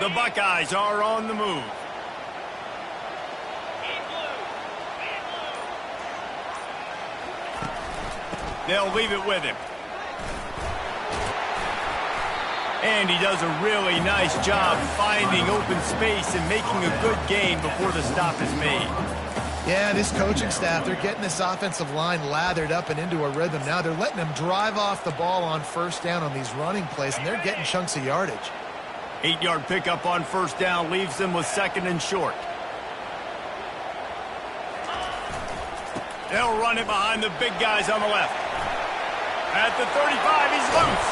The Buckeyes are on the move. They'll leave it with him. And he does a really nice job finding open space and making a good gain before the stop is made. Yeah, this coaching staff, they're getting this offensive line lathered up and into a rhythm. Now they're letting them drive off the ball on first down on these running plays, and they're getting chunks of yardage. 8-yard pickup on first down leaves them with 2nd and short. They'll run it behind the big guys on the left. At the 35, he's loose.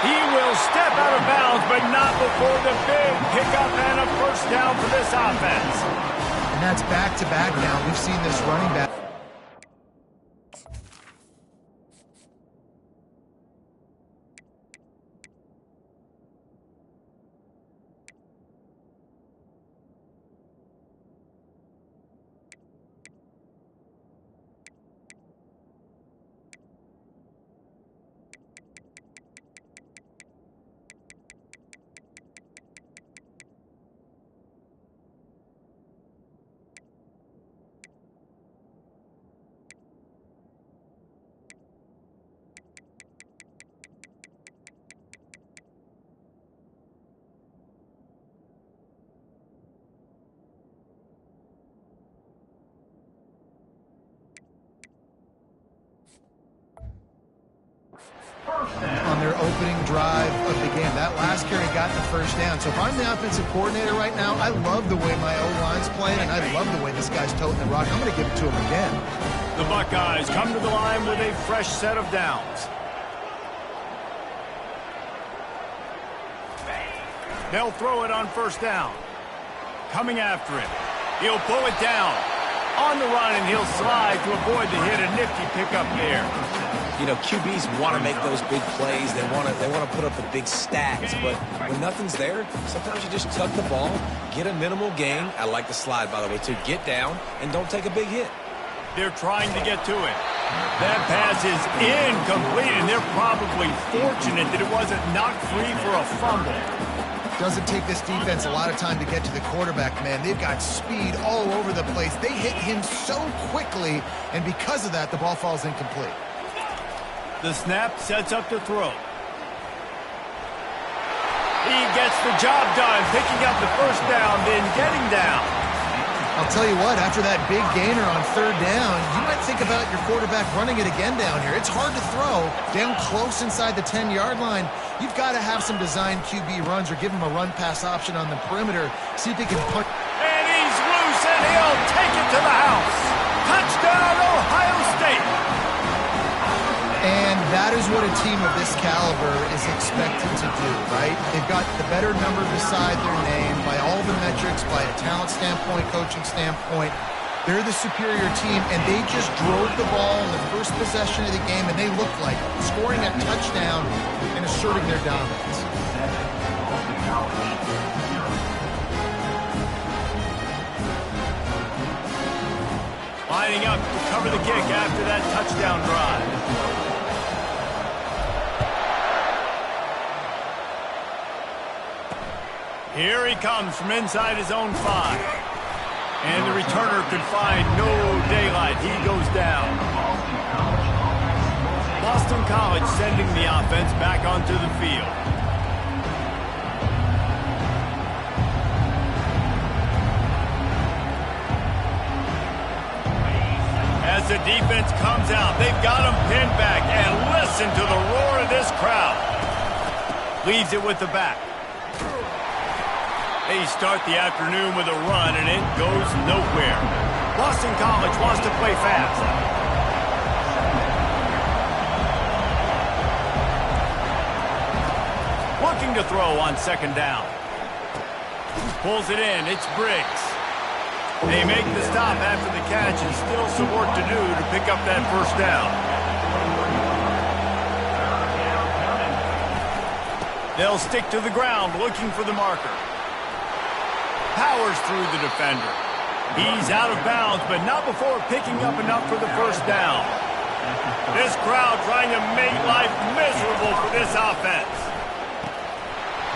He will step out of bounds, but not before the big pickup and a first down for this offense. And that's back-to-back now. We've seen this running back. On their opening drive of the game. That last carry got the first down. So if I'm the offensive coordinator right now, I love the way my O-line's playing, and I love the way this guy's toting the rock. I'm going to give it to him again. The Buckeyes come to the line with a fresh set of downs. They'll throw it on first down. Coming after it. He'll pull it down. On the run, and he'll slide to avoid the hit. A nifty pickup there. You know, QBs want to make those big plays. They want to put up the big stats. But when nothing's there, sometimes you just tuck the ball, get a minimal gain. I like the slide, by the way, to get down and don't take a big hit. They're trying to get to it. That pass is incomplete, and they're probably fortunate that it wasn't knocked free for a fumble. Doesn't take this defense a lot of time to get to the quarterback, man. They've got speed all over the place. They hit him so quickly, and because of that, the ball falls incomplete. The snap sets up the throw. He gets the job done, picking up the first down, then getting down. I'll tell you what, after that big gainer on third down, you might think about your quarterback running it again down here. It's hard to throw down close inside the 10-yard line. You've got to have some designed QB runs or give him a run-pass option on the perimeter. See if he can punch. And he's loose, and he'll take it to the house. Touchdown, Ohio State. And that is what a team of this caliber is expected to do, right? They've got the better number beside their name by all the metrics, by a talent standpoint, coaching standpoint. They're the superior team, and they just drove the ball in the first possession of the game, and they looked like scoring a touchdown and asserting their dominance. Lining up to cover the kick after that touchdown drive. Here he comes from inside his own 5. And the returner could find no daylight. He goes down. Boston College sending the offense back onto the field. As the defense comes out, they've got him pinned back. And listen to the roar of this crowd. Leaves it with the back. They start the afternoon with a run, and it goes nowhere. Boston College wants to play fast. Looking to throw on second down. Pulls it in. It's Briggs. They make the stop after the catch, and still some work to do to pick up that first down. They'll stick to the ground looking for the marker. Powers through the defender. He's out of bounds, but not before picking up enough for the first down. This crowd trying to make life miserable for this offense.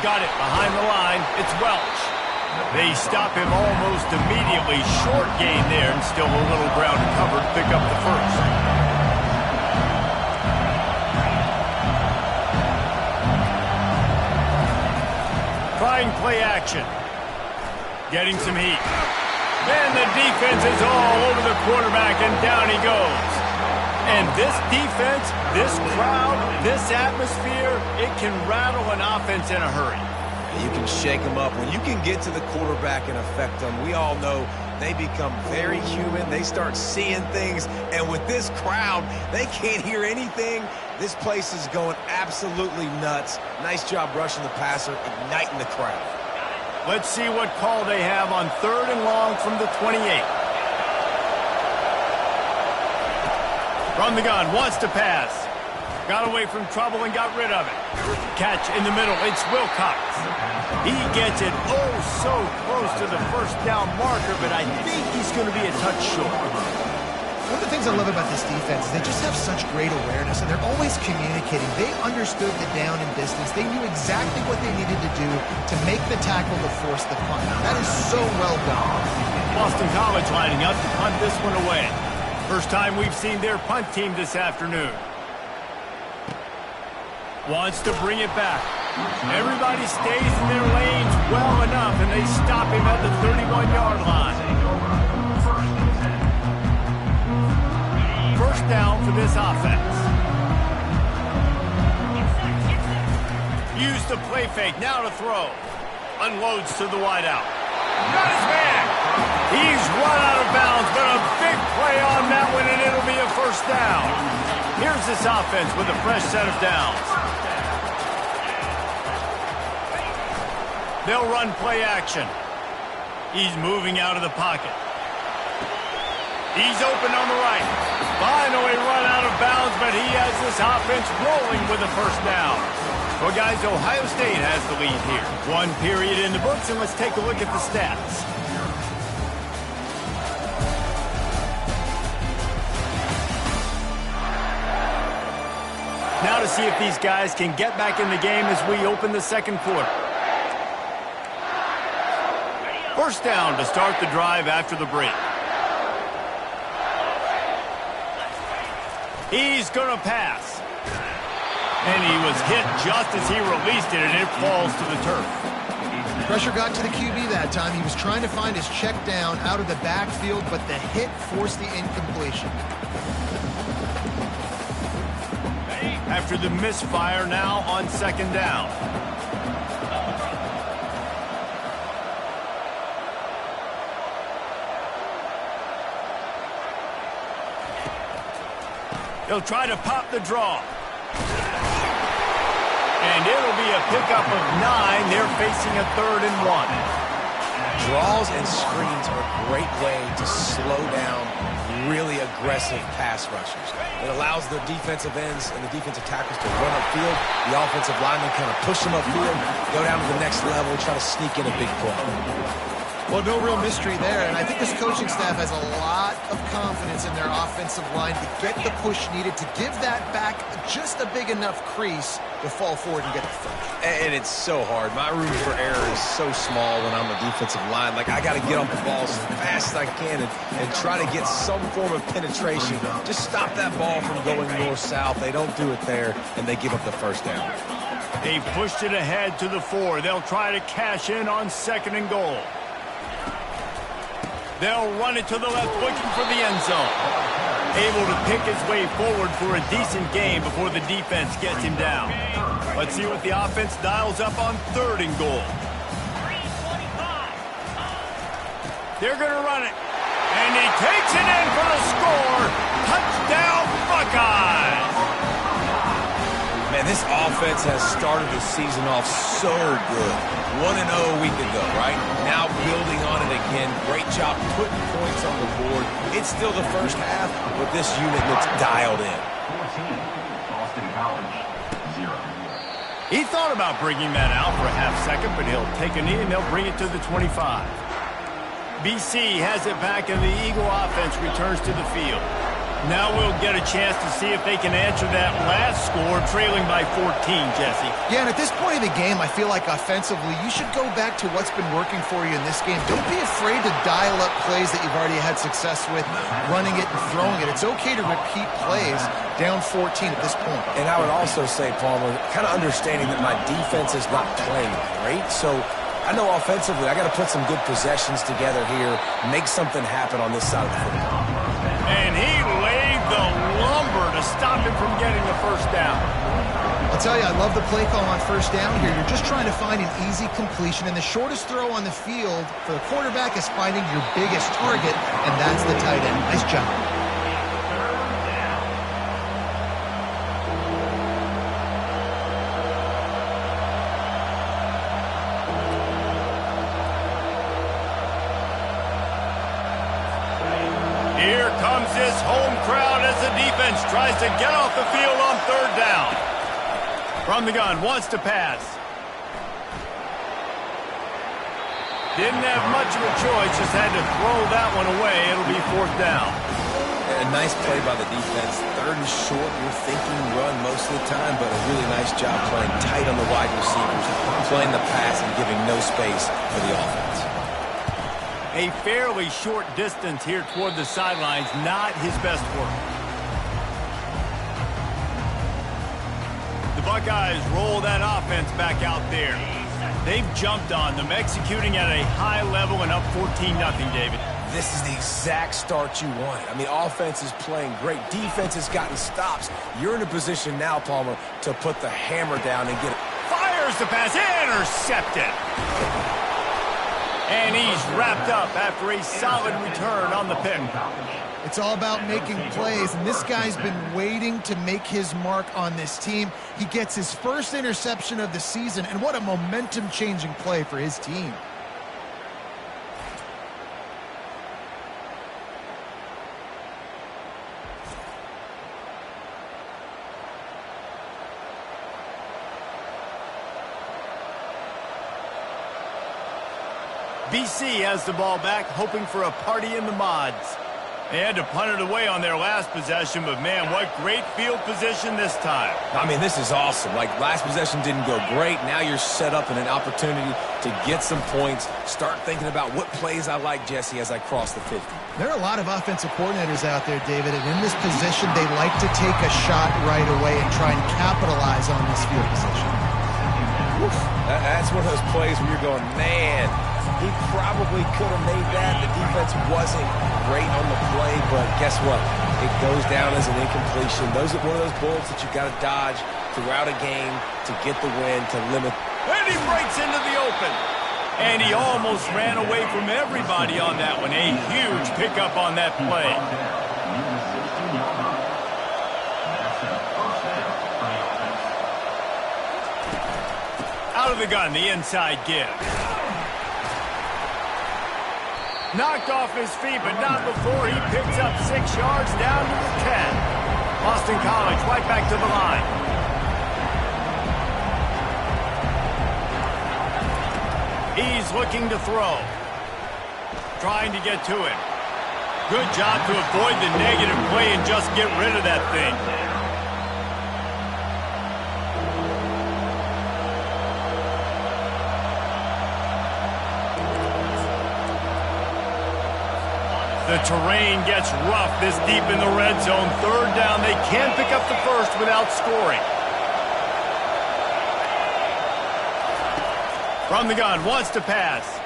got it behind the line. It's Welch. They stop him almost immediately. Short gain there, and still a little ground to cover to pick up the first. Trying play action. Getting some heat. And the defense is all over the quarterback, and down he goes. And this defense, this crowd, this atmosphere, it can rattle an offense in a hurry. You can shake them up. When you can get to the quarterback and affect them, we all know they become very human. They start seeing things. And with this crowd, they can't hear anything. This place is going absolutely nuts. Nice job rushing the passer, igniting the crowd. Let's see what call they have on 3rd and long from the 28. From the gun, wants to pass. Got away from trouble and got rid of it. Catch in the middle, it's Wilcox. He gets it so close to the first down marker, but I think he's going to be a touch short. One of the things I love about this defense is they just have such great awareness, and they're always communicating. They understood the down and distance. They knew exactly what they needed to do to make the tackle to force the punt. That is so well done. Boston College lining up to punt this one away. First time we've seen their punt team this afternoon. Wants to bring it back. Everybody stays in their lanes well enough, and they stop him at the 31-yard line. First down for this offense. Use the play fake, now to throw. Unloads to the wideout. Got his man. He's run out of bounds, but a big play on that one, and it'll be a first down. Here's this offense with a fresh set of downs. They'll run play action. He's moving out of the pocket. He's open on the right. Finally run out of bounds, but he has this offense rolling with a first down. Well, guys, Ohio State has the lead here. 1 period in the books, and let's take a look at the stats. Now to see if these guys can get back in the game as we open the second quarter. First down to start the drive after the break. He's going to pass. And he was hit just as he released it, and it falls to the turf. Pressure got to the QB that time. He was trying to find his check down out of the backfield, but the hit forced the incompletion. After the misfire, now on second down. They'll try to pop the draw. And it'll be a pickup of 9. They're facing a 3rd and 1. Draws and screens are a great way to slow down really aggressive pass rushers. It allows the defensive ends and the defensive tackles to run upfield. The offensive linemen kind of push them upfield, go down to the next level, try to sneak in a big play. Well, no real mystery there, and I think this coaching staff has a lot of confidence in their offensive line to get the push needed to give that back just a big enough crease to fall forward and get the first. And it's so hard. My room for error is so small when I'm a defensive line. Like, I got to get off the ball as fast as I can and try to get some form of penetration. Just stop that ball from going north-south. They don't do it there, and they give up the first down. They pushed it ahead to the 4. They'll try to cash in on 2nd and goal. They'll run it to the left, looking for the end zone. Able to pick his way forward for a decent gain before the defense gets him down. Let's see what the offense dials up on 3rd and goal. They're going to run it. And he takes it in for the score. Touchdown, Buckeyes! Man, this offense has started the season off so good. 1-0 a week ago, right? Now building on it again. Great job putting points on the board. It's still the first half, but this unit looks dialed in. 14, Boston College, 0. He thought about bringing that out for a half second, but he'll take a knee and they'll bring it to the 25. BC has it back, and the Eagle offense returns to the field. Now we'll get a chance to see if they can answer that last score, trailing by 14, Jesse. Yeah, and at this point of the game, I feel like offensively, you should go back to what's been working for you in this game. Don't be afraid to dial up plays that you've already had success with, running it and throwing it. It's okay to repeat plays down 14 at this point. And I would also say, Palmer, kind of understanding that my defense is not playing great, so I know offensively I got to put some good possessions together here, make something happen on this side of the football. And he laid the lumber to stop him from getting the first down. I'll tell you, I love the play call on first down here. You're just trying to find an easy completion, and the shortest throw on the field for the quarterback is finding your biggest target, and that's the tight end. Nice job. Here comes his home crowd as the defense tries to get off the field on third down. From the gun, wants to pass. Didn't have much of a choice, just had to throw that one away. It'll be fourth down. A nice play by the defense. Third and short, you're thinking run most of the time, but a really nice job playing tight on the wide receivers, playing the pass and giving no space for the offense. A fairly short distance here toward the sidelines, not his best work. The Buckeyes roll that offense back out there. They've jumped on them, executing at a high level and up 14-0, David. This is the exact start you wanted. I mean, offense is playing great. Defense has gotten stops. You're in a position now, Palmer, to put the hammer down and get it. Fires the pass, intercepted. And he's wrapped up after a solid return on the pick. It's all about making plays, and this guy's been waiting to make his mark on this team. He gets his first interception of the season, and what a momentum-changing play for his team. BC has the ball back, hoping for a party in the mods. They had to punt it away on their last possession, but man, what great field position this time. I mean, this is awesome. Like, last possession didn't go great. Now you're set up in an opportunity to get some points. Start thinking about what plays I like, Jesse, as I cross the 50. There are a lot of offensive coordinators out there, David, and in this position, they like to take a shot right away and try and capitalize on this field position. That's one of those plays where you're going, man, he probably could have made that. The defense wasn't great on the play, but guess what? It goes down as an incompletion. Those are one of those bullets that you got to dodge throughout a game to get the win, to limit. And he breaks into the open. And he almost ran away from everybody on that one. A huge pickup on that play. Out of the gun, the inside give. Knocked off his feet, but not before he picks up 6 yards down to the 10. Boston College right back to the line. He's looking to throw. Trying to get to him. Good job to avoid the negative play and just get rid of that thing. The terrain gets rough this deep in the red zone. Third down, they can't pick up the first without scoring. From the gun, wants to pass.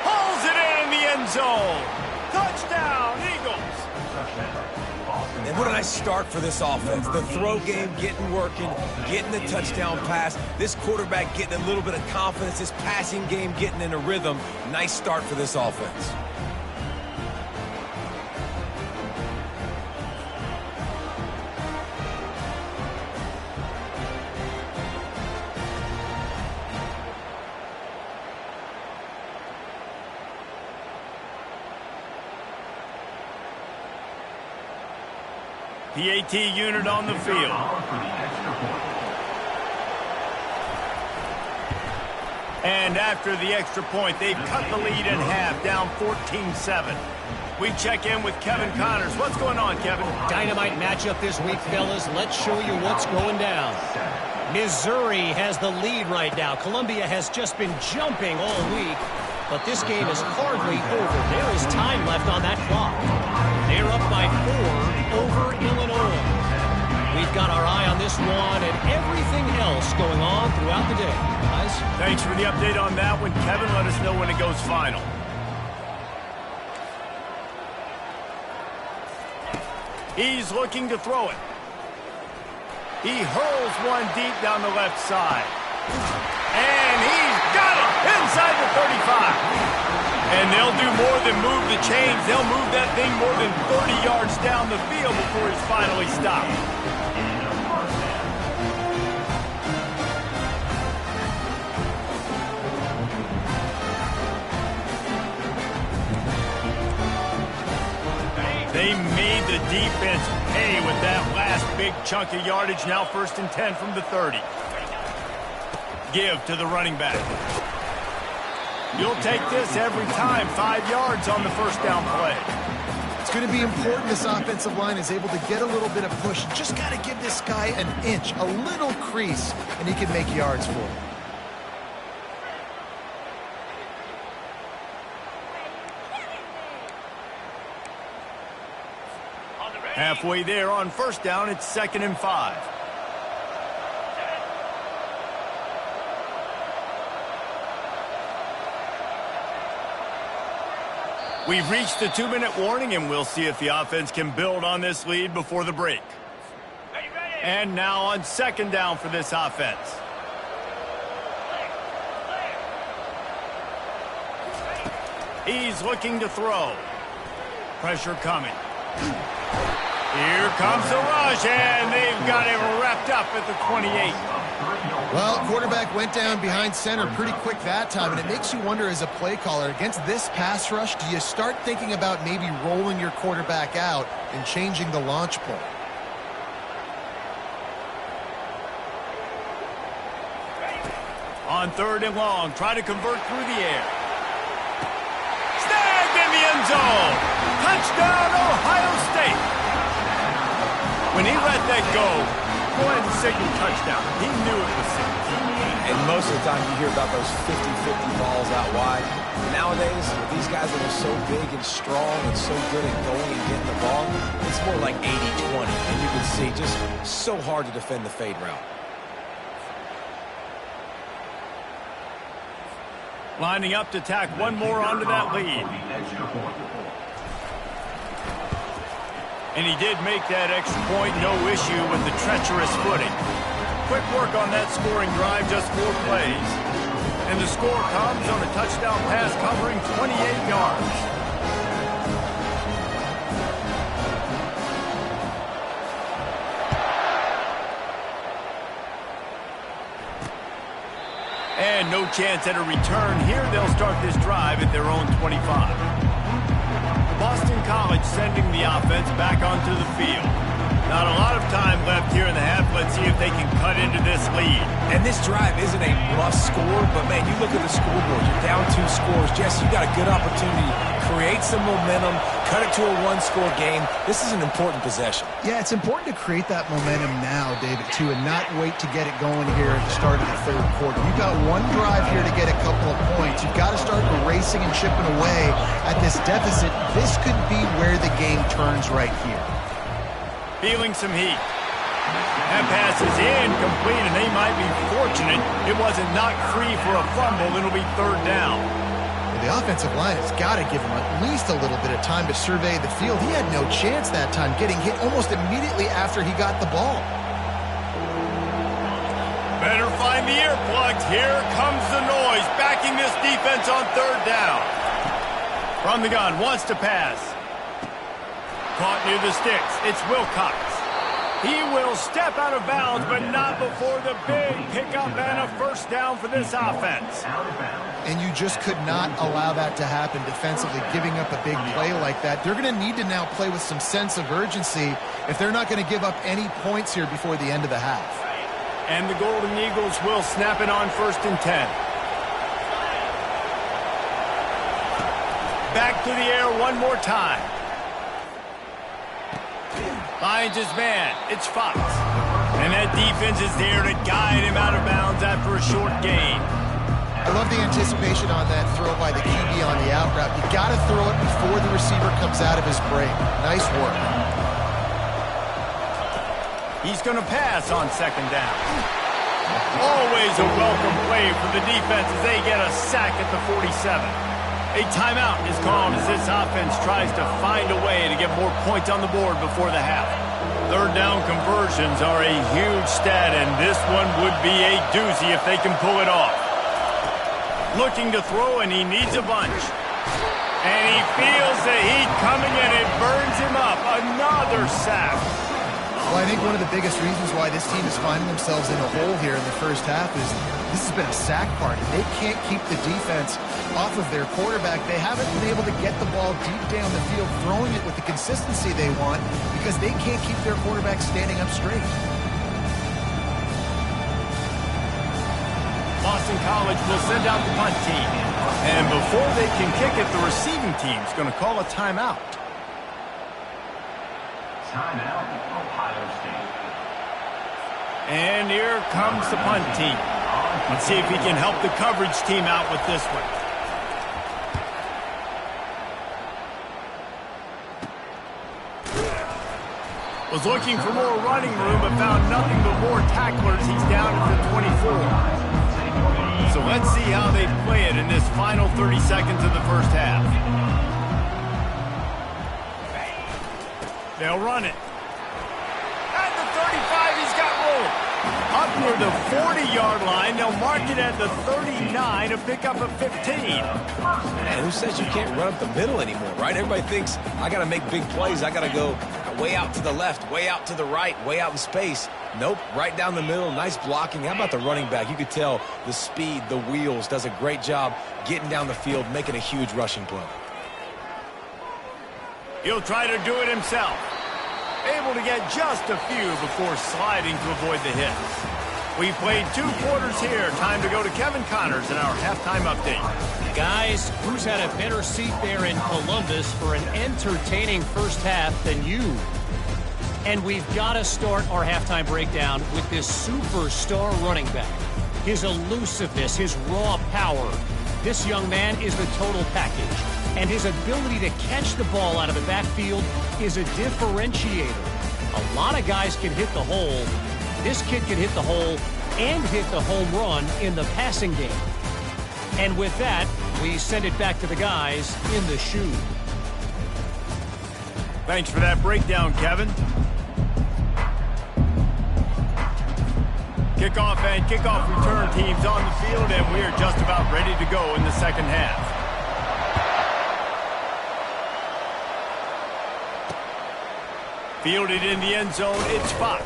Hauls it in the end zone. Touchdown, Eagles. And what a nice start for this offense. The throw game getting working, getting the touchdown pass. This quarterback getting a little bit of confidence. This passing game getting in a rhythm. Nice start for this offense. PAT unit on the field. And after the extra point, they've cut the lead in half, down 14-7. We check in with Kevin Connors. What's going on, Kevin? Dynamite matchup this week, fellas. Let's show you what's going down. Missouri has the lead right now. Columbia has just been jumping all week, but this game is hardly over. There is time left on that clock. They're up by 4 over Illinois. We've got our eye on this one and everything else going on throughout the day. Guys? Thanks for the update on that one, Kevin. Let us know when it goes final. He's looking to throw it. He hurls one deep down the left side. And he's got it inside the 35. And they'll do more than move the chains. They'll move that thing more than 30 yards down the field before he's finally stopped. They made the defense pay with that last big chunk of yardage. Now 1st and 10 from the 30. Give to the running back. You'll take this every time. 5 yards on the first down play. It's going to be important this offensive line is able to get a little bit of push. Just got to give this guy an inch, a little crease, and he can make yards for it. Halfway there on 1st down, it's 2nd and 5. We've reached the 2-minute warning, and we'll see if the offense can build on this lead before the break. And now on 2nd down for this offense. He's looking to throw. Pressure coming. Here comes the rush, and they've got it wrapped up at the 28. Well, quarterback went down behind center pretty quick that time, and it makes you wonder as a play caller, against this pass rush, do you start thinking about maybe rolling your quarterback out and changing the launch point? On 3rd and long, try to convert through the air. Snagged in the end zone. Touchdown, Ohio State. When he let that go ahead and signal touchdown. He knew it was safe. And most of the time you hear about those 50-50 balls out wide. Nowadays, with these guys that are so big and strong and so good at going and getting the ball, it's more like 80-20. And you can see just so hard to defend the fade route. Lining up to tack one more onto that lead. And he did make that extra point, no issue with the treacherous footing. Quick work on that scoring drive, just 4 plays. And the score comes on a touchdown pass covering 28 yards. And no chance at a return here. They'll start this drive at their own 25. Boston College sending the offense back onto the field. Not a lot of time left here in the half. Let's see if they can cut into this lead. And this drive isn't a must score, but man, you look at the scoreboard. You're down 2 scores. Jesse, you got a good opportunity. Create some momentum. Cut it to a 1-score game. This is an important possession. Yeah, it's important to create that momentum now, David, too, and not wait to get it going here at the start of the 3rd quarter. You've got one drive here to get a couple of points. You've got to start erasing and chipping away at this deficit. This could be where the game turns right here. Feeling some heat. That pass is incomplete, and they might be fortunate it wasn't knocked free for a fumble. It'll be 3rd down. Well, the offensive line has got to give him at least a little bit of time to survey the field. He had no chance that time, getting hit almost immediately after he got the ball. Better find the earplugs. Here comes the noise, backing this defense on 3rd down. From the gun, wants to pass. Caught near the sticks. It's Wilcox. He will step out of bounds, but not before the big pickup and a 1st down for this offense. And you just could not allow that to happen defensively, giving up a big play like that. They're going to need to now play with some sense of urgency if they're not going to give up any points here before the end of the half. And the Golden Eagles will snap it on 1st and 10. back to the air one more time. Finds his man. It's Fox. And that defense is there to guide him out of bounds after a short gain. I love the anticipation on that throw by the QB on the out route. You got to throw it before the receiver comes out of his break. Nice work. He's going to pass on second down. Always a welcome play for the defense as they get a sack at the 47. A timeout is called as this offense tries to find a way to get more points on the board before the half. Third down conversions are a huge stat, and this one would be a doozy if they can pull it off. Looking to throw, and he needs a bunch. And he feels the heat coming, and it burns him up. Another sack. Well, I think one of the biggest reasons why this team is finding themselves in a hole here in the first half is this has been a sack party. They can't keep the defense off of their quarterback. They haven't been able to get the ball deep down the field, throwing it with the consistency they want because they can't keep their quarterback standing up straight. Boston College will send out the punt team. And before they can kick it, the receiving team's going to call a timeout. Timeout, Ohio State. And here comes the punt team. Let's see if he can help the coverage team out with this one. Was looking for more running room, but found nothing but more tacklers. He's down at the 24. So let's see how they play it in this final 30 seconds of the first half. They'll run it. At the 35, he's got room. Up near the 40-yard line, they'll mark it at the 39 to pick up a 15. Man, who says you can't run up the middle anymore, right? Everybody thinks, I got to make big plays. I got to go way out to the left, way out to the right, way out in space. Nope, right down the middle, nice blocking. How about the running back? You could tell the speed, the wheels, does a great job getting down the field, making a huge rushing play. He'll try to do it himself. Able to get just a few before sliding to avoid the hits. We played 2 quarters here. Time to go to Kevin Connors in our halftime update. Guys, who's had a better seat there in Columbus for an entertaining first half than you? And we've got to start our halftime breakdown with this superstar running back. His elusiveness, his raw power. This young man is the total package. And his ability to catch the ball out of the backfield is a differentiator. A lot of guys can hit the hole. This kid can hit the hole and hit the home run in the passing game. And with that, we send it back to the guys in the shoe. Thanks for that breakdown, Kevin. Kickoff and kickoff return teams on the field, and we are just about ready to go in the second half. Fielded in the end zone, it's Fox.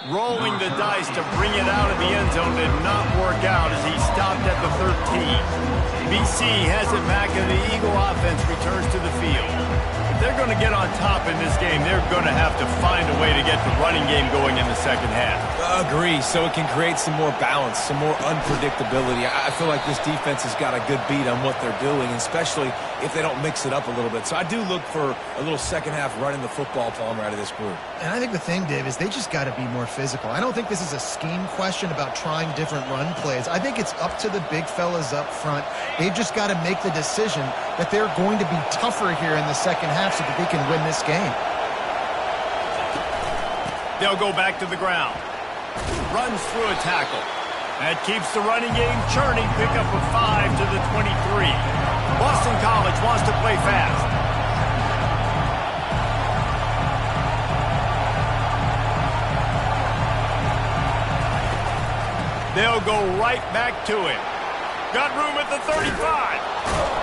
Rolling the dice to bring it out of the end zone did not work out as he stopped at the 13. BC has it back and the Eagle offense returns to the field. If they're going to get on top in this game, they're going to have to find a way to get the running game going in the second half. Agree, so it can create some more balance, some more unpredictability. I feel like this defense has got a good beat on what they're doing, especially if they don't mix it up a little bit. So I do look for a little second half running the football palm out of this group. And I think the thing, Dave, is they just got to be more physical. I don't think this is a scheme question about trying different run plays. I think it's up to the big fellas up front. They've just got to make the decision that they're going to be tougher here in the second half so that they can win this game. They'll go back to the ground. Runs through a tackle. That keeps the running game churning. Pick up a 5 to the 23. Boston College wants to play fast. They'll go right back to it. Got room at the 35.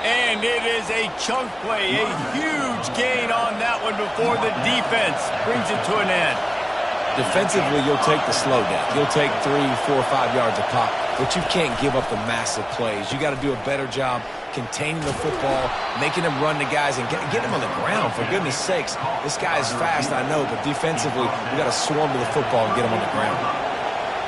And it is a chunk play, a huge gain on that one before the defense brings it to an end. Defensively, you'll take the slow down. You'll take 3, 4, 5 yards a pop, but you can't give up the massive plays. You got to do a better job containing the football, making them run to guys, and get them on the ground. For goodness sakes, this guy is fast, I know, but defensively, we got to swarm to the football and get him on the ground.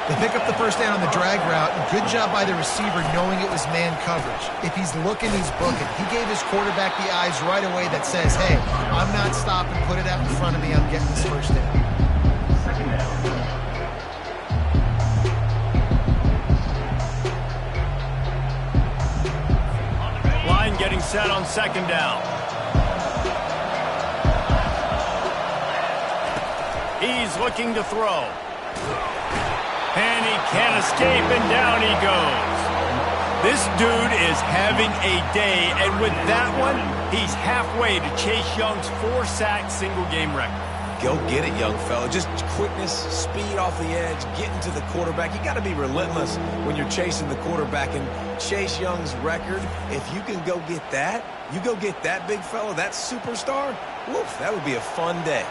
They pick up the first down on the drag route. Good job by the receiver knowing it was man coverage. If he's looking, he's booking. He gave his quarterback the eyes right away that says, hey, I'm not stopping. Put it out in front of me. I'm getting this first down. Line getting set on second down. He's looking to throw. And he can't escape, and down he goes. This dude is having a day, and with that one, he's halfway to Chase Young's 4-sack single-game record. Go get it, young fella. Just quickness, speed off the edge, getting to the quarterback. You got to be relentless when you're chasing the quarterback. And Chase Young's record, if you can go get that, you go get that big fella, that superstar, woof, that would be a fun day.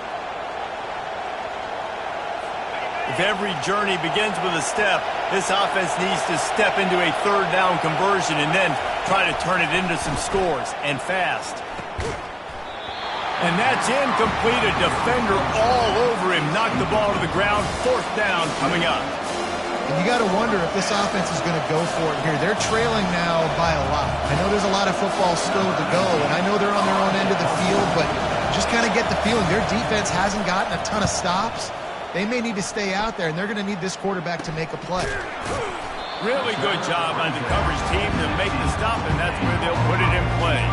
If every journey begins with a step, this offense needs to step into a third down conversion and then try to turn it into some scores, and fast. And that's incomplete. A defender all over him. Knocked the ball to the ground. Fourth down coming up. And you got to wonder if this offense is going to go for it here. They're trailing now by a lot. I know there's a lot of football still to go, and I know they're on their own end of the field, but just kind of get the feeling their defense hasn't gotten a ton of stops. They may need to stay out there, and they're going to need this quarterback to make a play. Really good job by the coverage team to make the stop, and that's where they'll put it in play.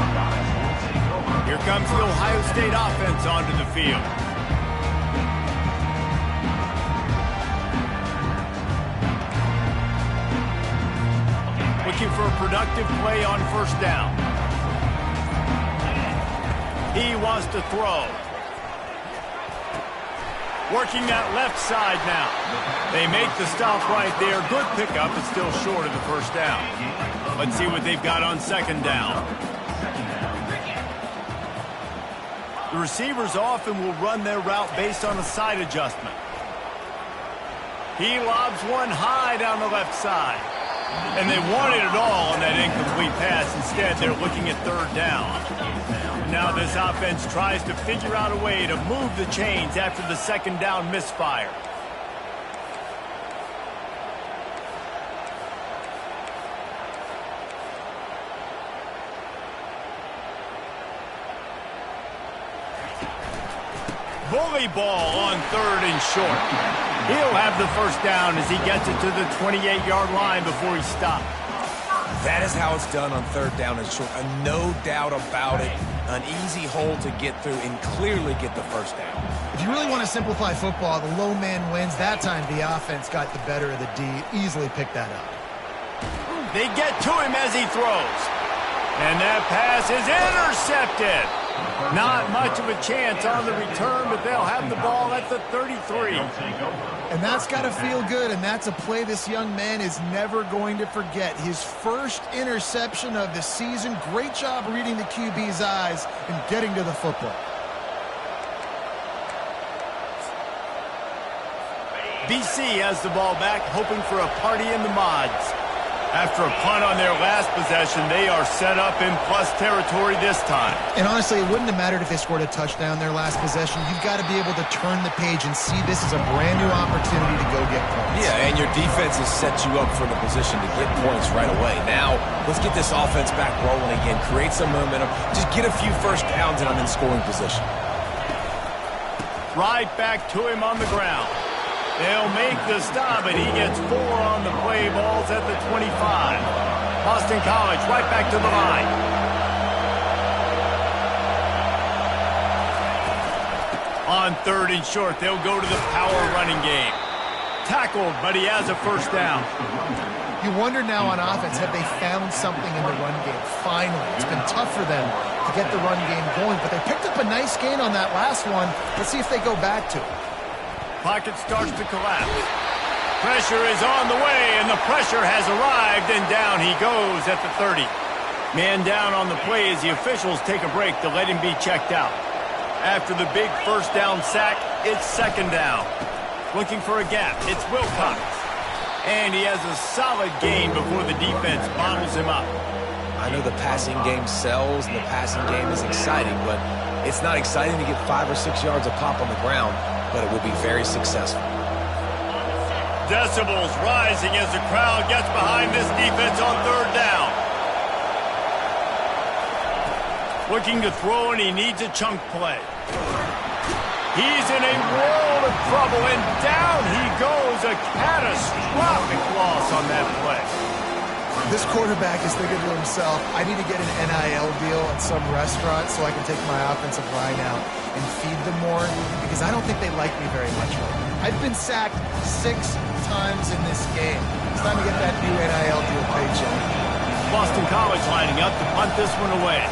Here comes the Ohio State offense onto the field. Looking for a productive play on first down. He wants to throw. Working that left side now. They make the stop right there. Good pickup, but still short of the first down. Let's see what they've got on second down. The receivers often will run their route based on a side adjustment. He lobs one high down the left side. And they wanted it all on that incomplete pass. Instead, they're looking at third down. Now this offense tries to figure out a way to move the chains after the second down misfire. Bully ball on third and short. He'll have the first down as he gets it to the 28-yard line before he stopped. That is how it's done on third down and short. No doubt about it. An easy hole to get through and clearly get the first down. If you really want to simplify football, the low man wins. That time the offense got the better of the D. Easily picked that up. They get to him as he throws. And that pass is intercepted. Not much of a chance on the return, but they'll have the ball at the 33. And that's got to feel good, and that's a play this young man is never going to forget. His first interception of the season. Great job reading the QB's eyes and getting to the football. BC has the ball back, hoping for a party in the mods. After a punt on their last possession, they are set up in plus territory this time. And honestly, it wouldn't have mattered if they scored a touchdown their last possession. You've got to be able to turn the page and see this as a brand new opportunity to go get points. Yeah, and your defense has set you up for the position to get points right away. Now, let's get this offense back rolling again, create some momentum, just get a few first downs, and I'm in scoring position. Right back to him on the ground. They'll make the stop, and he gets 4 on the play. Balls at the 25. Boston College right back to the line. On third and short, they'll go to the power running game. Tackled, but he has a first down. You wonder now on offense, have they found something in the run game? Finally. It's been tough for them to get the run game going, but they picked up a nice gain on that last one. Let's see if they go back to it. Pocket starts to collapse. Pressure is on the way, and the pressure has arrived, and down he goes at the 30. Man down on the play as the officials take a break to let him be checked out. After the big first down sack, it's second down. Looking for a gap, it's Wilcox. And he has a solid gain before the defense bottles him up. I know the passing game sells, and the passing game is exciting, but it's not exciting to get 5 or 6 yards a pop on the ground, but it will be very successful. Decibels rising as the crowd gets behind this defense on third down. Looking to throw, and he needs a chunk play. He's in a world of trouble, and down he goes. A catastrophic loss on that play. This quarterback is thinking to himself, I need to get an NIL deal at some restaurant so I can take my offensive line out and feed them more, because I don't think they like me very much right now. I've been sacked 6 times in this game. It's time to get that new NIL deal paycheck. Boston College lining up to punt this one away.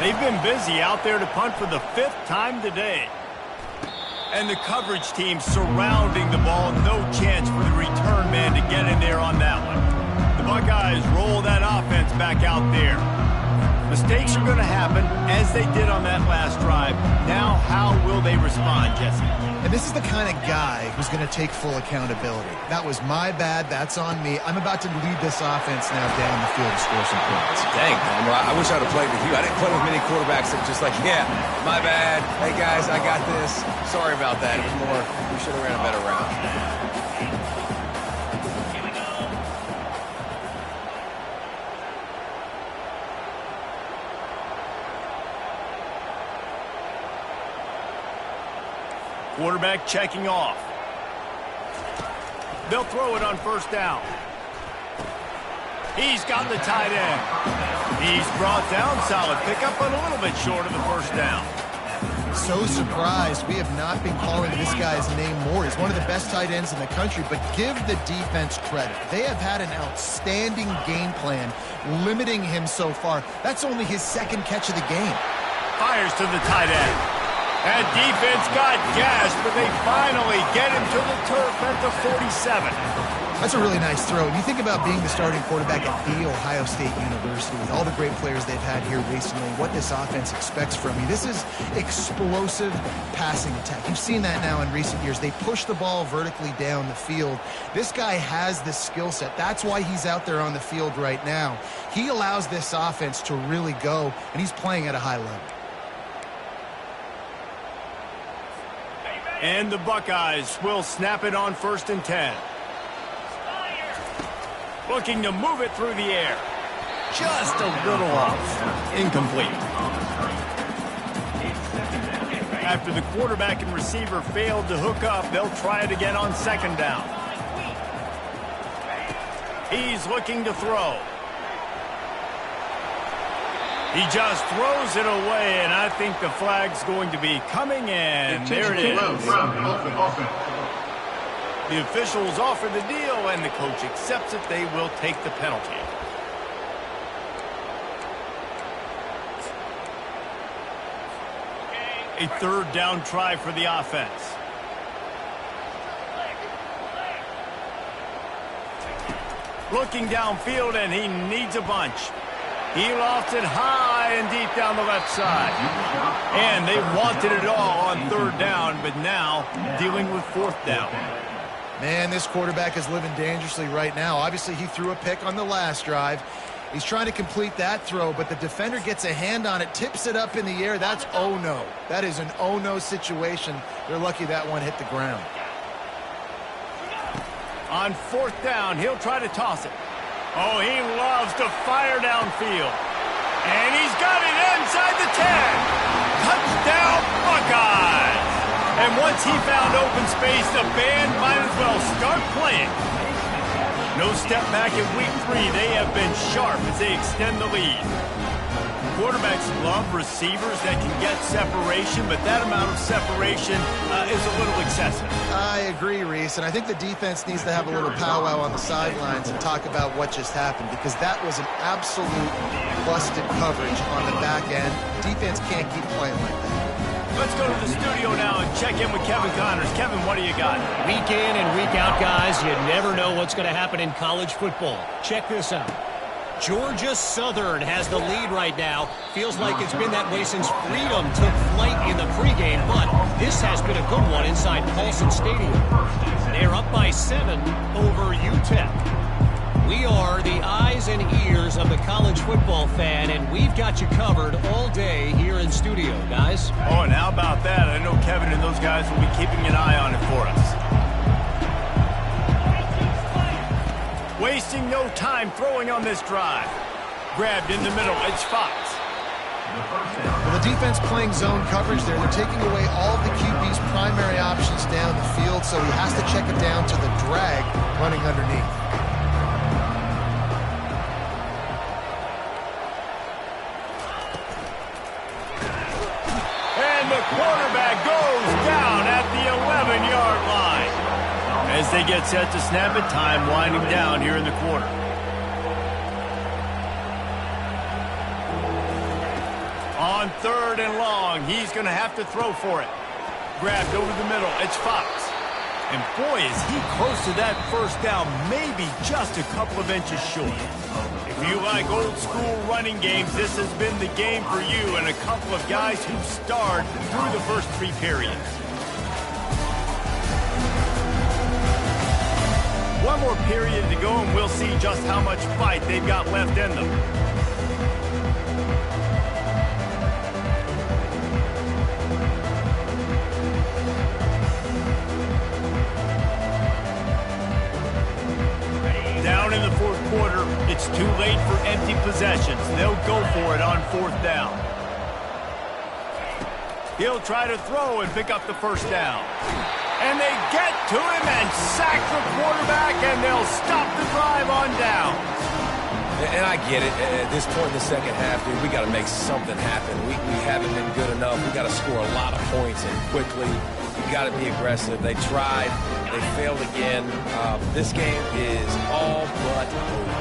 They've been busy out there to punt for the 5th time today. And the coverage team surrounding the ball. No chance for the return man to get in there on that one. The Buckeyes roll that offense back out there. Mistakes are going to happen, as they did on that last drive. Now, how will they respond, Jesse? And this is the kind of guy who's going to take full accountability. That was my bad. That's on me. I'm about to lead this offense now down the field to score some points. Dang, Palmer, I wish I'd have played with you. I didn't play with many quarterbacks that were just like, yeah, my bad. Hey, guys, I got this. Sorry about that. It was more, we should have ran a better route. Quarterback checking off. They'll throw it on first down. He's got the tight end. He's brought down. Solid pickup, but a little bit short of the first down. So surprised we have not been calling this guy's name more. He's one of the best tight ends in the country, but give the defense credit. They have had an outstanding game plan limiting him so far. That's only his 2nd catch of the game. Fires to the tight end. That defense got gashed, but they finally get him to the turf at the 47. That's a really nice throw. And you think about being the starting quarterback at The Ohio State University with all the great players they've had here recently, what this offense expects from you. This is explosive passing attack. You've seen that now in recent years. They push the ball vertically down the field. This guy has the skill set. That's why he's out there on the field right now. He allows this offense to really go, and he's playing at a high level. And the Buckeyes will snap it on 1st and 10. Looking to move it through the air. Just a little off. Incomplete. After the quarterback and receiver failed to hook up, they'll try it again on 2nd down. He's looking to throw. He just throws it away, and I think the flag's going to be coming, and there it is. The officials offer the deal, and the coach accepts it. They will take the penalty. A 3rd down try for the offense. Looking downfield, and he needs a bunch. He lofts it high and deep down the left side. And they wanted it all on 3rd down, but now dealing with 4th down. Man, this quarterback is living dangerously right now. Obviously, he threw a pick on the last drive. He's trying to complete that throw, but the defender gets a hand on it, tips it up in the air. That's oh-no. That is an oh-no situation. They're lucky that one hit the ground. On 4th down, he'll try to toss it. Oh, he loves to fire downfield. And he's got it inside the 10. Touchdown, Buckeyes. And once he found open space, the band might as well start playing. No step back in week 3. They have been sharp as they extend the lead. Quarterbacks love receivers that can get separation, but that amount of separation is a little excessive. I agree, Reese, and I think the defense needs to have a little powwow on the sidelines and talk about what just happened, because that was an absolute busted coverage on the back end. Defense can't keep playing like that. Let's go to the studio now and check in with Kevin Connors. Kevin, what do you got? Week in and week out, guys, you never know what's going to happen in college football. Check this out. Georgia Southern has the lead right now. Feels like it's been that way since Freedom took flight in the pregame, but this has been a good one inside Paulson Stadium. They're up by 7 over UTEP. We are the eyes and ears of the college football fan, and we've got you covered all day here in studio, guys. Oh, and how about that? I know Kevin and those guys will be keeping an eye on it for us. wasting no time throwing on this drive. Grabbed in the middle, it's Fox. Well, the defense playing zone coverage there. They're taking away all of the QB's primary options down the field, so he has to check it down to the drag running underneath. And the quarterback goes down at the 11-yard line. As they get set to snap it, time winding down here in the quarter. On 3rd and long, he's going to have to throw for it. Grabbed over the middle, it's Fox. And boy, is he close to that first down, maybe just a couple of inches short. If you like old school running games, this has been the game for you and a couple of guys who starred through the first 3 periods. One more period to go, and we'll see just how much fight they've got left in them. Down in the 4th quarter, it's too late for empty possessions. They'll go for it on 4th down. He'll try to throw and pick up the first down. And they get to him and sack the quarterback, and they'll stop the drive on down. And I get it. At this point in the second half, dude, we got to make something happen. We haven't been good enough. We got to score a lot of points and quickly. We got to be aggressive. They tried. They failed again. This game is all but over.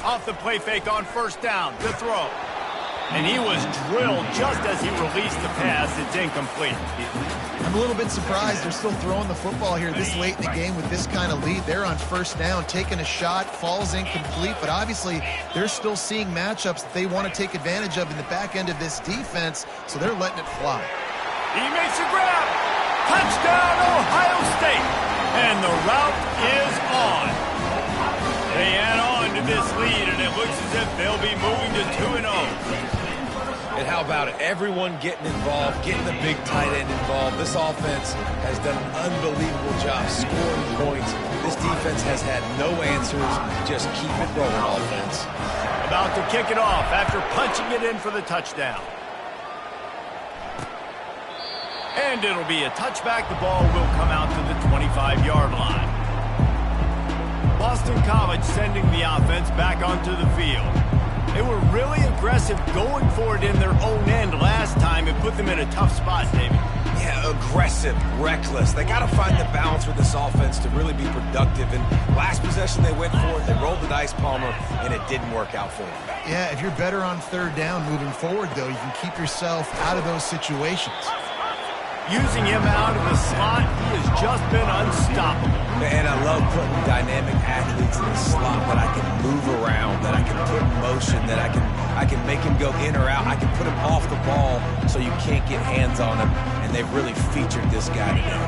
Off the play fake on 1st down, the throw. And he was drilled just as he released the pass. It's incomplete. I'm a little bit surprised they're still throwing the football here this late in the game with this kind of lead. They're on 1st down, taking a shot, falls incomplete, but obviously they're still seeing matchups that they want to take advantage of in the back end of this defense, so they're letting it fly. He makes a grab. Touchdown, Ohio State. And the route is on. They add on to this lead, and it looks as if they'll be moving to 2-0. And how about it? Everyone getting involved, getting the big tight end involved. This offense has done an unbelievable job scoring points. This defense has had no answers. Just keep it rolling, offense. About to kick it off after punching it in for the touchdown. And it'll be a touchback. The ball will come out to the 25-yard line. Boston College sending the offense back onto the field. They were really aggressive going for it in their own end last time. It put them in a tough spot, David. Yeah, aggressive, reckless. They got to find the balance with this offense to really be productive. And last possession they went for it. They rolled the dice, Palmer, and it didn't work out for them. Yeah, if you're better on 3rd down moving forward, though, you can keep yourself out of those situations. Using him out of the slot, he has just been unstoppable. Man, I love putting dynamic athletes in the slot that I can move around, that I can put in motion, that I can make him go in or out. I can put him off the ball so you can't get hands on him, and they've really featured this guy today.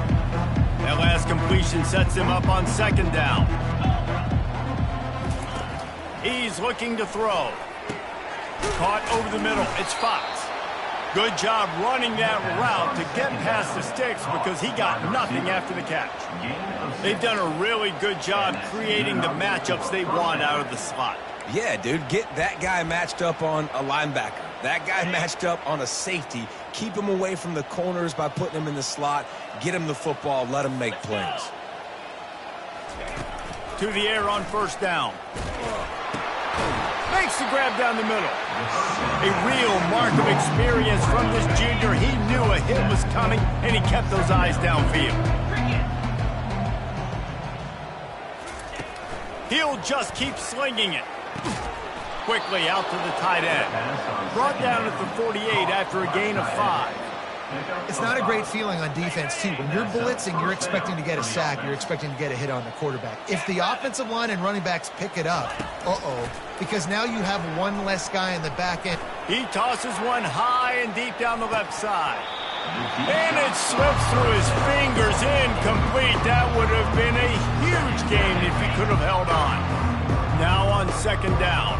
That last completion sets him up on 2nd down. He's looking to throw. Caught over the middle. It's Fox. Good job running that route to get past the sticks because he got nothing after the catch. They've done a really good job creating the matchups they want out of the slot. Yeah, dude, get that guy matched up on a linebacker. That guy matched up on a safety. Keep him away from the corners by putting him in the slot. Get him the football. Let him make plays. To the air on 1st down. Makes the grab down the middle. A real mark of experience from this junior. He knew a hit was coming, and he kept those eyes downfield. He'll just keep slinging it. Quickly out to the tight end. Brought down at the 48 after a gain of 5. It's not a great feeling on defense, too. When you're blitzing, you're expecting to get a sack. You're expecting to get a hit on the quarterback. If the offensive line and running backs pick it up, because now you have one less guy in the back end. He tosses one high and deep down the left side. And it slips through his fingers, incomplete. That would have been a huge gain if he could have held on. Now on 2nd down.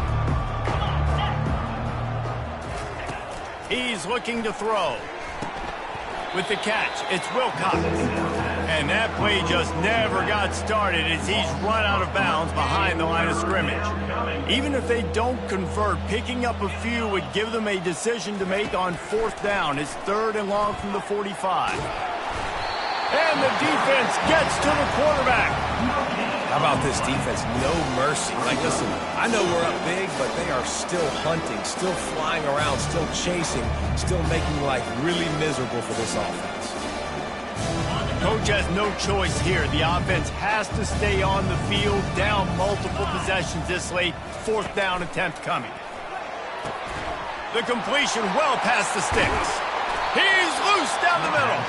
He's looking to throw. With the catch, it's Wilcox. And that play just never got started as he's run out of bounds behind the line of scrimmage. Even if they don't convert, picking up a few would give them a decision to make on 4th down. It's 3rd and long from the 45. And the defense gets to the quarterback. How about this defense? No mercy. Like, listen, I know we're up big, but they are still hunting, still flying around, still chasing, still making life really miserable for this offense. Coach has no choice here. The offense has to stay on the field, down multiple possessions this late. 4th down attempt coming. The completion well past the sticks. He's loose down the middle.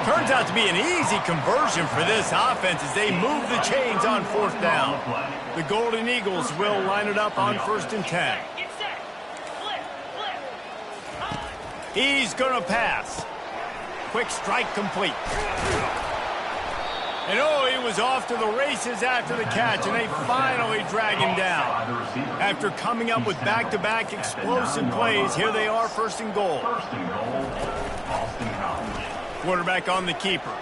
Turns out to be an easy conversion for this offense as they move the chains on 4th down. The Golden Eagles will line it up on 1st and 10. He's going to pass. Quick strike complete. And oh, he was off to the races after the catch, and they finally drag him down. After coming up with back-to-back explosive plays, here they are, 1st and goal. Quarterback on the keeper.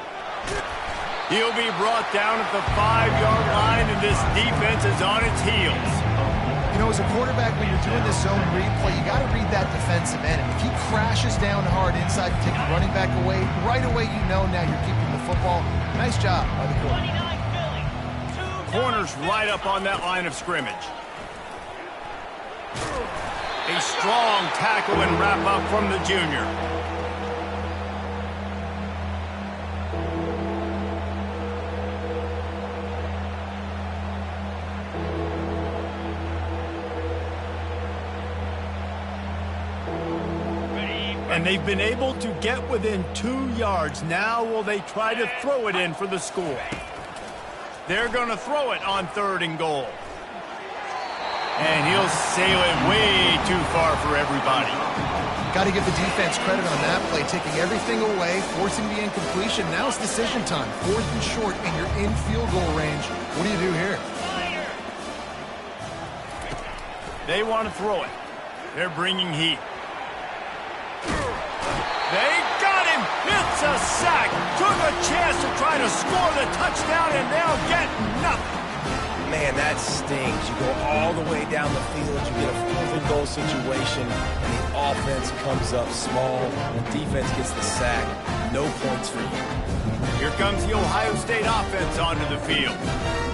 He'll be brought down at the 5-yard line, and this defense is on its heels. You know, as a quarterback, when you're doing this zone read play, you got to read that defensive end. And if he crashes down hard inside and take the running back away, right away you know now you're keeping the football. Nice job by the quarterback. Corners right up on that line of scrimmage. A strong tackle and wrap up from the junior. And they've been able to get within 2 yards. Now will they try to throw it in for the score? They're going to throw it on 3rd and goal. And he'll sail it way too far for everybody. Got to give the defense credit on that play, taking everything away, forcing the incompletion. Now it's decision time. 4th and short, and you're in field goal range. What do you do here? They want to throw it. They're bringing heat. They got him. It's a sack. Took a chance to try to score the touchdown, and they'll get nothing. Man, that stings. You go all the way down the field, you get a 4th and goal situation, and the offense comes up small, and the defense gets the sack. No points for you. Here comes the Ohio State offense onto the field.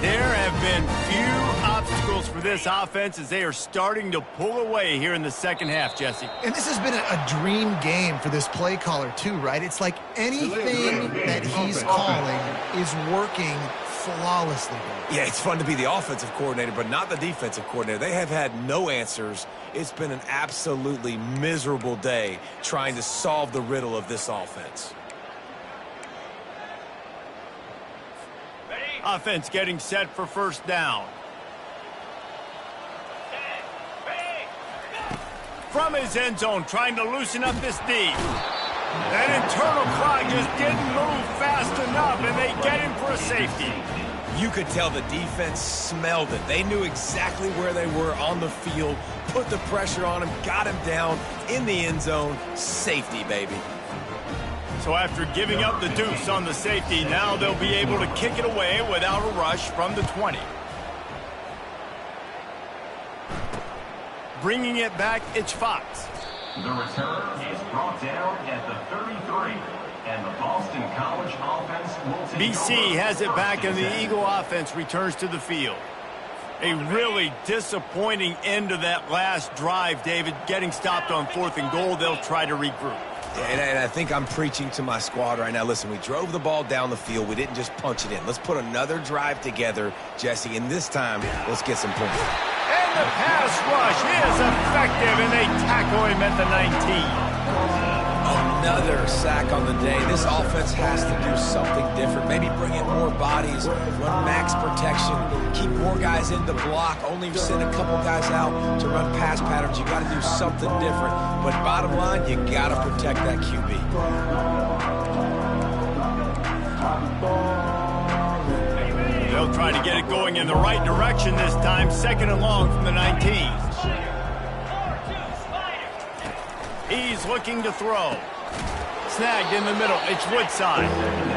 There have been few obstacles for this offense as they are starting to pull away here in the 2nd half, Jesse. And this has been a dream game for this play caller too, right? It's like anything that he's calling is working flawlessly. Yeah, it's fun to be the offensive coordinator, but not the defensive coordinator. They have had no answers. It's been an absolutely miserable day trying to solve the riddle of this offense. Offense getting set for 1st down. From his end zone, trying to loosen up this D. That internal clock just didn't move fast enough, and they get him for a safety. You could tell the defense smelled it. They knew exactly where they were on the field, put the pressure on him, got him down in the end zone. Safety, baby. So after giving up the deuce on the safety, now they'll be able to kick it away without a rush from the 20. Bringing it back, it's Fox. The return is brought down at the 33. And the Boston College offense will take BC has it back, and the Eagle offense returns to the field. A really disappointing end to that last drive, David. Getting stopped on 4th and goal, they'll try to regroup. And I think I'm preaching to my squad right now. Listen, we drove the ball down the field. We didn't just punch it in. Let's put another drive together, Jesse, and this time, let's get some points. And the pass rush is effective, and they tackle him at the 19. Another sack on the day. This offense has to do something different. Maybe bring in more bodies, run max protection, keep more guys in the block, only send a couple guys out to run pass patterns. You got to do something different. But bottom line, you got to protect that QB. They'll try to get it going in the right direction this time. 2nd and long from the 19. He's looking to throw. Snagged in the middle. It's Woodside.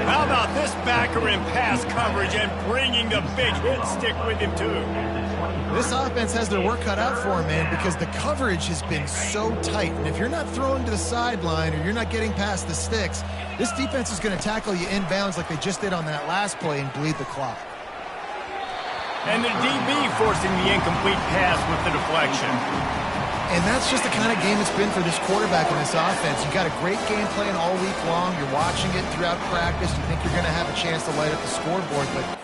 How about this backer in pass coverage and bringing the big hit stick with him, too? This offense has their work cut out for them, man, because the coverage has been so tight. And if you're not throwing to the sideline or you're not getting past the sticks, this defense is going to tackle you inbounds like they just did on that last play and bleed the clock. And the DB forcing the incomplete pass with the deflection. And that's just the kind of game it's been for this quarterback in this offense. You got a great game plan all week long. You're watching it throughout practice. You think you're going to have a chance to light up the scoreboard, but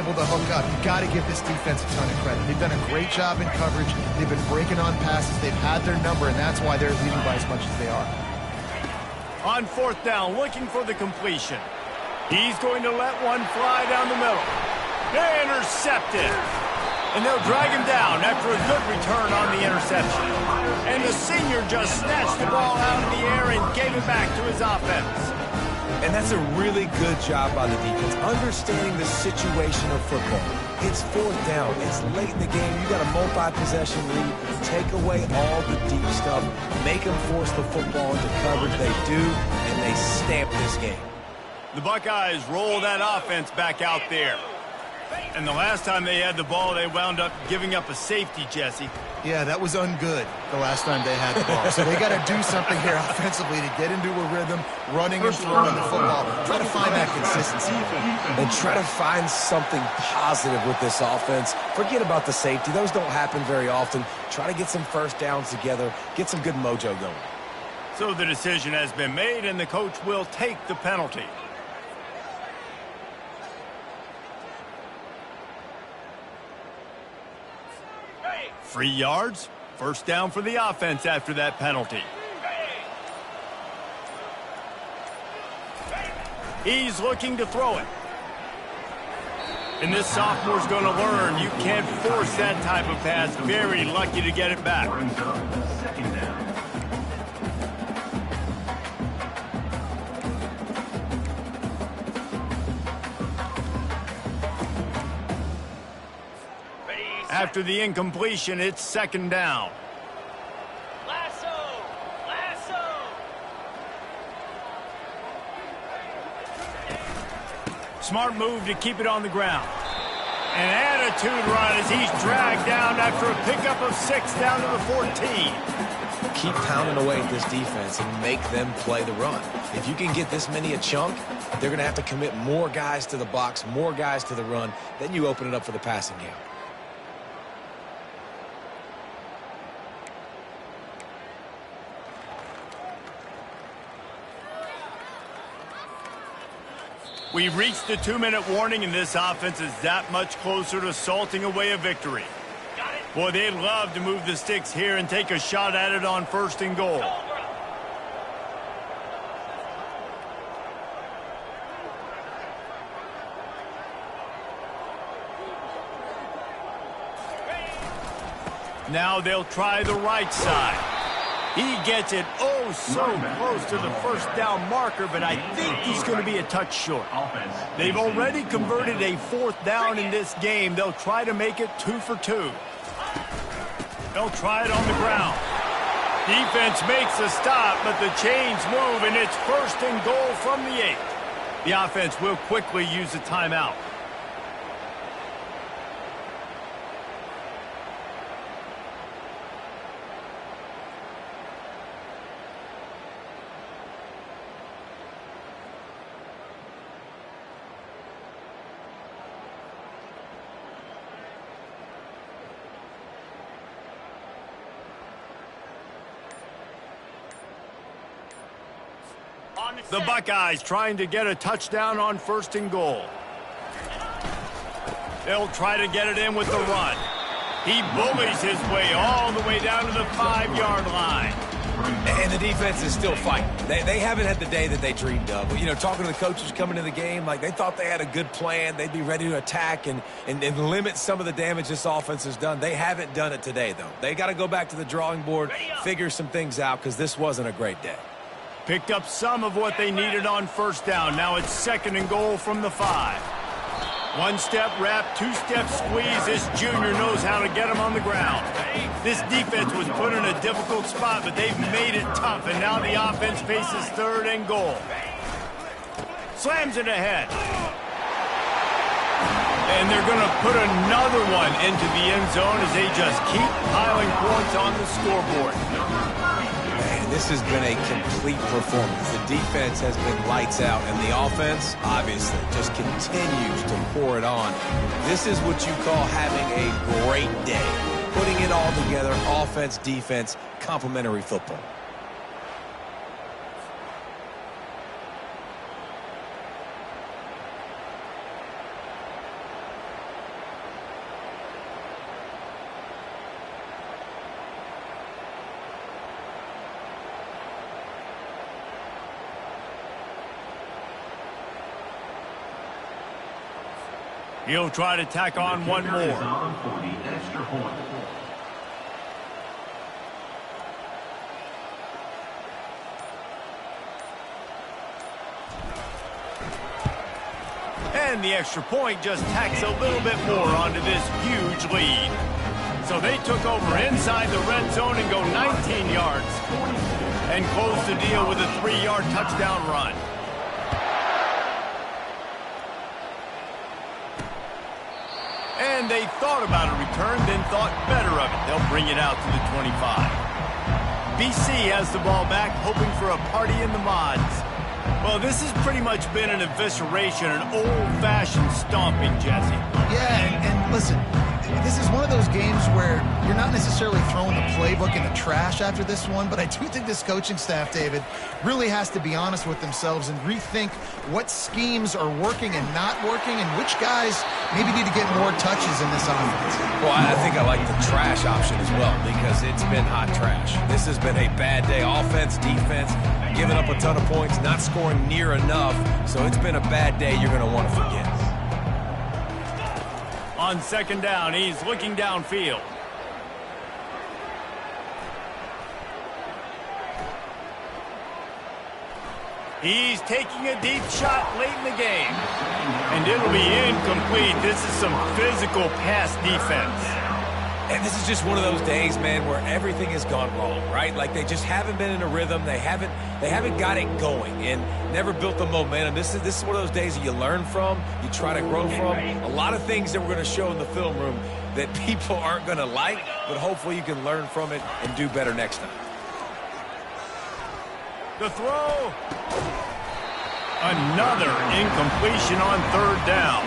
able to hook up. You got to give this defense a ton of credit. They've done a great job in coverage. They've been breaking on passes. They've had their number, and that's why they're leading by as much as they are. On fourth down, looking for the completion. He's going to let one fly down the middle. Intercepted. And they'll drag him down after a good return on the interception. And the senior just snatched the ball out of the air and gave it back to his offense. And that's a really good job by the defense, understanding the situation of football. It's fourth down. It's late in the game. You got a multi-possession lead. Take away all the deep stuff. Make them force the football into coverage. They do, and they stamp this game. The Buckeyes roll that offense back out there. And the last time they had the ball, they wound up giving up a safety, Jesse. Yeah, that was ungood the last time they had the ball. So they got to do something here offensively to get into a rhythm, running and throwing the football. Try to find that consistency. And try to find something positive with this offense. Forget about the safety. Those don't happen very often. Try to get some first downs together, get some good mojo going. So the decision has been made, and the coach will take the penalty. Free yards, first down for the offense after that penalty. He's looking to throw it. And this sophomore's going to learn you can't force that type of pass. Very lucky to get it back. Second down. After the incompletion, it's second down. Smart move to keep it on the ground. An attitude run as he's dragged down after a pickup of 6 down to the 14. Keep pounding away at this defense and make them play the run. If you can get this many a chunk, they're going to have to commit more guys to the box, more guys to the run. Then you open it up for the passing game. We've reached the 2-minute warning, and this offense is that much closer to salting away a victory. Boy, they'd love to move the sticks here and take a shot at it on first and goal. Now they'll try the right side. He gets it so close to the first down marker, but I think he's going to be a touch short. They've already converted a fourth down in this game. They'll try to make it 2 for 2. They'll try it on the ground. Defense makes a stop, but the chains move, and it's first and goal from the 8. The offense will quickly use a timeout. The Buckeyes trying to get a touchdown on first and goal. They'll try to get it in with the run. He bullies his way all the way down to the 5-yard line. And the defense is still fighting. They haven't had the day that they dreamed of. You know, talking to the coaches coming into the game, like they thought they had a good plan. They'd be ready to attack and limit some of the damage this offense has done. They haven't done it today, though. They got to go back to the drawing board, figure some things out, because this wasn't a great day. Picked up some of what they needed on first down. Now it's second and goal from the 5. 1-step wrap, 2-step squeeze. This junior knows how to get him on the ground. This defense was put in a difficult spot, but they've made it tough, and now the offense faces third and goal. Slams it ahead. And they're going to put another one into the end zone as they just keep piling points on the scoreboard. This has been a complete performance. The defense has been lights out, and the offense, obviously, just continues to pour it on. This is what you call having a great day. Putting it all together, offense, defense, complementary football. He'll try to tack on one more. On for the extra point. And the extra point just tacks a little bit more onto this huge lead. So they took over inside the red zone and go 19 yards and close the deal with a 3-yard touchdown run. And they thought about a return, then thought better of it. They'll bring it out to the 25. BC has the ball back, hoping for a party in the mods. Well, this has pretty much been an evisceration, an old-fashioned stomping, Jesse. Yeah, and listen, this is one of those games where you're not necessarily throwing the playbook in the trash after this one, but I do think this coaching staff, David, really has to be honest with themselves and rethink what schemes are working and not working and which guys maybe need to get more touches in this offense. Well, I think I like the trash option as well because it's been hot trash. This has been a bad day. Offense, defense, giving up a ton of points, not scoring near enough. So it's been a bad day you're going to want to forget. On second down, he's looking downfield. He's taking a deep shot late in the game. And it'll be incomplete. This is some physical pass defense. And this is just one of those days, man, where everything has gone wrong, right? Like they just haven't been in a rhythm. They haven't got it going and never built the momentum. This is one of those days that you learn from, you try to grow from. A lot of things that we're going to show in the film room that people aren't going to like, but hopefully you can learn from it and do better next time. The throw. Another incompletion on third down.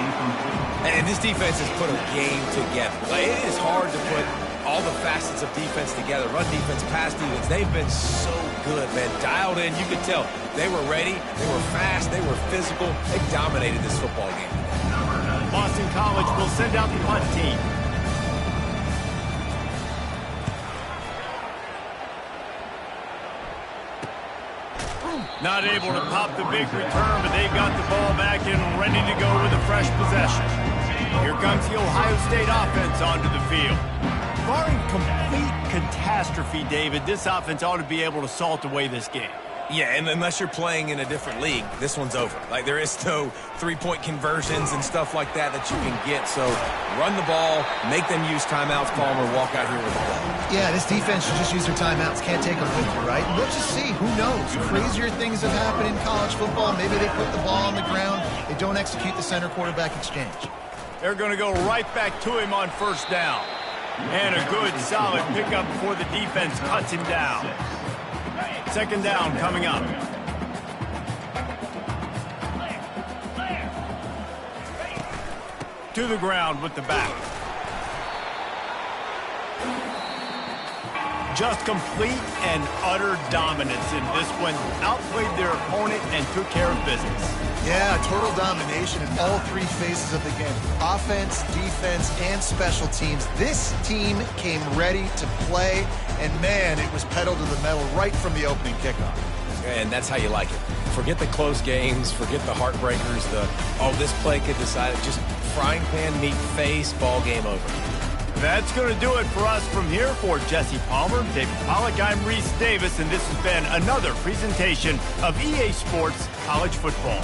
And this defense has put a game together. Like, it is hard to put all the facets of defense together. Run defense, pass defense. They've been so good, man. Dialed in. You could tell they were ready. They were fast. They were physical. They dominated this football game. Boston College will send out the punt team. Not able to pop the big return, but they've got the ball back and ready to go with a fresh possession. Here comes the Ohio State offense onto the field. Barring complete catastrophe, David, this offense ought to be able to salt away this game. Yeah, and unless you're playing in a different league, this one's over. Like, there is no three-point conversions and stuff like that you can get. So run the ball, make them use timeouts, Palmer, walk out here with the ball. Yeah, this defense should just use their timeouts. Can't take them with you, right? And we'll just see. Who knows? Crazier things have happened in college football. Maybe they put the ball on the ground. They don't execute the center-quarterback exchange. They're going to go right back to him on first down. And a good, solid pickup before the defense cuts him down. Second down coming up. To the ground with the back. Just complete and utter dominance in this one. Outplayed their opponent and took care of business. Yeah, total domination in all three phases of the game. Offense, defense, and special teams. This team came ready to play, and man, it was pedal to the metal right from the opening kickoff. And that's how you like it. Forget the close games, forget the heartbreakers, this play could decide it. Just frying pan, meat face, ball game over. That's going to do it for us from here. For Jesse Palmer, David Pollack, I'm Reese Davis, and this has been another presentation of EA Sports College Football.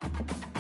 it.